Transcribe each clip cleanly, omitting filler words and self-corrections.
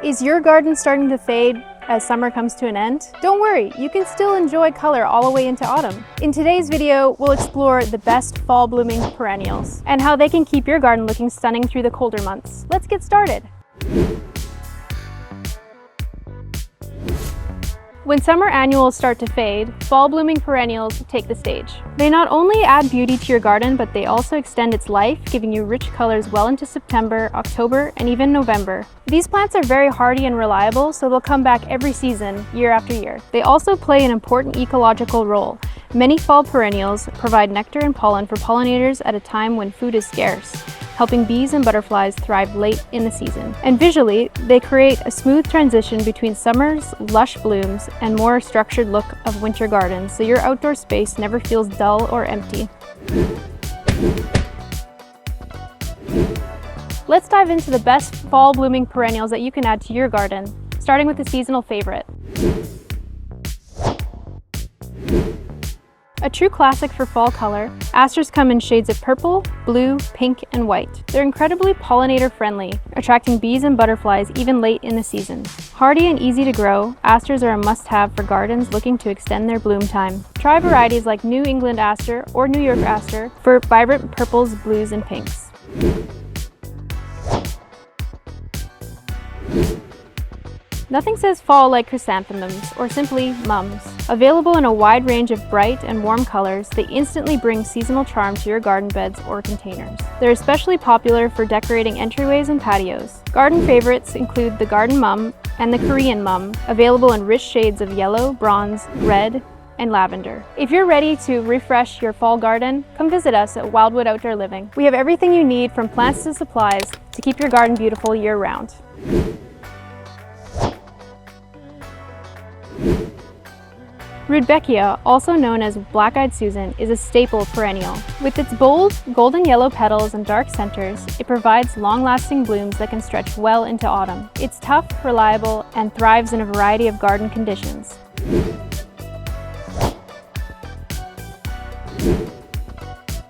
Is your garden starting to fade as summer comes to an end? Don't worry, you can still enjoy color all the way into autumn. In today's video, we'll explore the best fall blooming perennials and how they can keep your garden looking stunning through the colder months. Let's get started. When summer annuals start to fade, fall blooming perennials take the stage. They not only add beauty to your garden, but they also extend its life, giving you rich colors well into September, October, and even November. These plants are very hardy and reliable, so they'll come back every season, year after year. They also play an important ecological role. Many fall perennials provide nectar and pollen for pollinators at a time when food is scarce, helping bees and butterflies thrive late in the season. And visually, they create a smooth transition between summer's lush blooms and more structured look of winter gardens, so your outdoor space never feels dull or empty. Let's dive into the best fall blooming perennials that you can add to your garden, starting with a seasonal favorite. A true classic for fall color, asters come in shades of purple, blue, pink, and white. They're incredibly pollinator friendly, attracting bees and butterflies even late in the season. Hardy and easy to grow, asters are a must-have for gardens looking to extend their bloom time. Try varieties like New England aster or New York aster for vibrant purples, blues, and pinks. Nothing says fall like chrysanthemums, or simply mums. Available in a wide range of bright and warm colors, they instantly bring seasonal charm to your garden beds or containers. They're especially popular for decorating entryways and patios. Garden favorites include the garden mum and the Korean mum, available in rich shades of yellow, bronze, red, and lavender. If you're ready to refresh your fall garden, come visit us at Wildwood Outdoor Living. We have everything you need from plants to supplies to keep your garden beautiful year-round. Rudbeckia, also known as black-eyed Susan, is a staple perennial. With its bold, golden yellow petals and dark centers, it provides long-lasting blooms that can stretch well into autumn. It's tough, reliable, and thrives in a variety of garden conditions.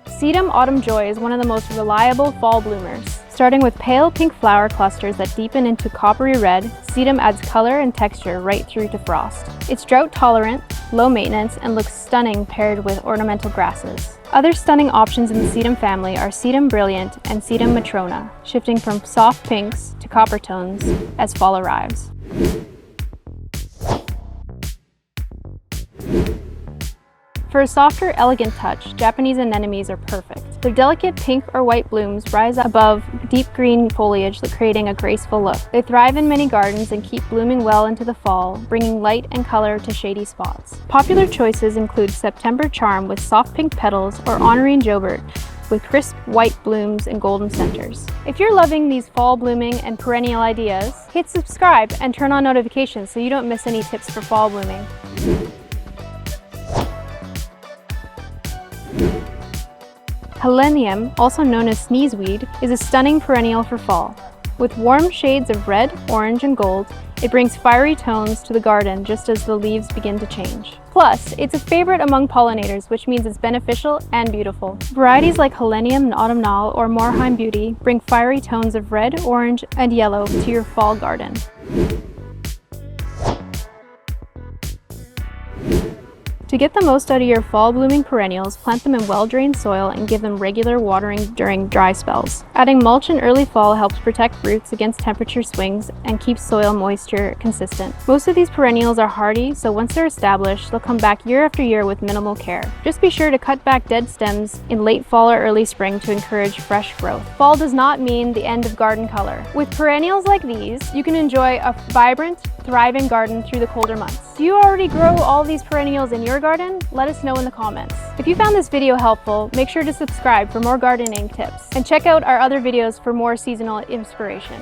Sedum Autumn Joy is one of the most reliable fall bloomers. Starting with pale pink flower clusters that deepen into coppery red, Sedum adds color and texture right through to frost. It's drought tolerant, low maintenance, and looks stunning paired with ornamental grasses. Other stunning options in the Sedum family are Sedum Brilliant and Sedum Matrona, shifting from soft pinks to copper tones as fall arrives. For a softer, elegant touch, Japanese anemones are perfect. Their delicate pink or white blooms rise above deep green foliage, creating a graceful look. They thrive in many gardens and keep blooming well into the fall, bringing light and color to shady spots. Popular choices include September Charm with soft pink petals or Honorine Jobert with crisp white blooms and golden centers. If you're loving these fall blooming and perennial ideas, hit subscribe and turn on notifications so you don't miss any tips for fall blooming. Helenium, also known as sneezeweed, is a stunning perennial for fall. With warm shades of red, orange, and gold, it brings fiery tones to the garden just as the leaves begin to change. Plus, it's a favorite among pollinators, which means it's beneficial and beautiful. Varieties like Helenium and Autumnal or Moorheim Beauty bring fiery tones of red, orange, and yellow to your fall garden. To get the most out of your fall blooming perennials, plant them in well-drained soil and give them regular watering during dry spells. Adding mulch in early fall helps protect roots against temperature swings and keeps soil moisture consistent. Most of these perennials are hardy, so once they're established, they'll come back year after year with minimal care. Just be sure to cut back dead stems in late fall or early spring to encourage fresh growth. Fall does not mean the end of garden color. With perennials like these, you can enjoy a vibrant, thriving garden through the colder months. Do you already grow all these perennials in your garden? Let us know in the comments. If you found this video helpful, make sure to subscribe for more gardening tips and check out our other videos for more seasonal inspiration.